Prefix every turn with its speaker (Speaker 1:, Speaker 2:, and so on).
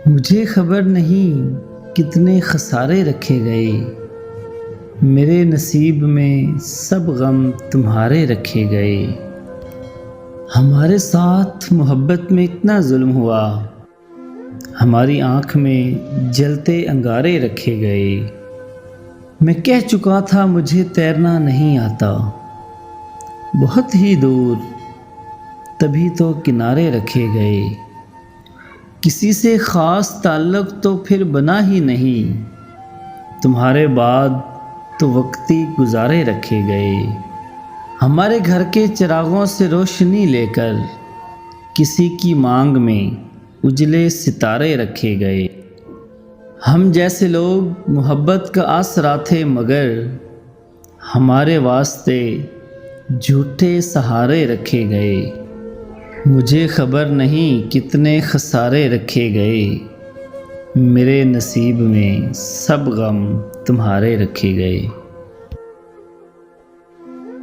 Speaker 1: مجھے خبر نہیں کتنے خسارے رکھے گئے، میرے نصیب میں سب غم تمہارے رکھے گئے۔ ہمارے ساتھ محبت میں اتنا ظلم ہوا، ہماری آنکھ میں جلتے انگارے رکھے گئے۔ میں کہہ چکا تھا مجھے تیرنا نہیں آتا، بہت ہی دور تبھی تو کنارے رکھے گئے۔ کسی سے خاص تعلق تو پھر بنا ہی نہیں، تمہارے بعد تو وقتی گزارے رکھے گئے۔ ہمارے گھر کے چراغوں سے روشنی لے کر کسی کی مانگ میں اجلے ستارے رکھے گئے۔ ہم جیسے لوگ محبت کا آسرا تھے، مگر ہمارے واسطے جھوٹے سہارے رکھے گئے۔ مجھے خبر نہیں کتنے خسارے رکھے گئے، میرے نصیب میں سب غم تمہارے رکھے گئے۔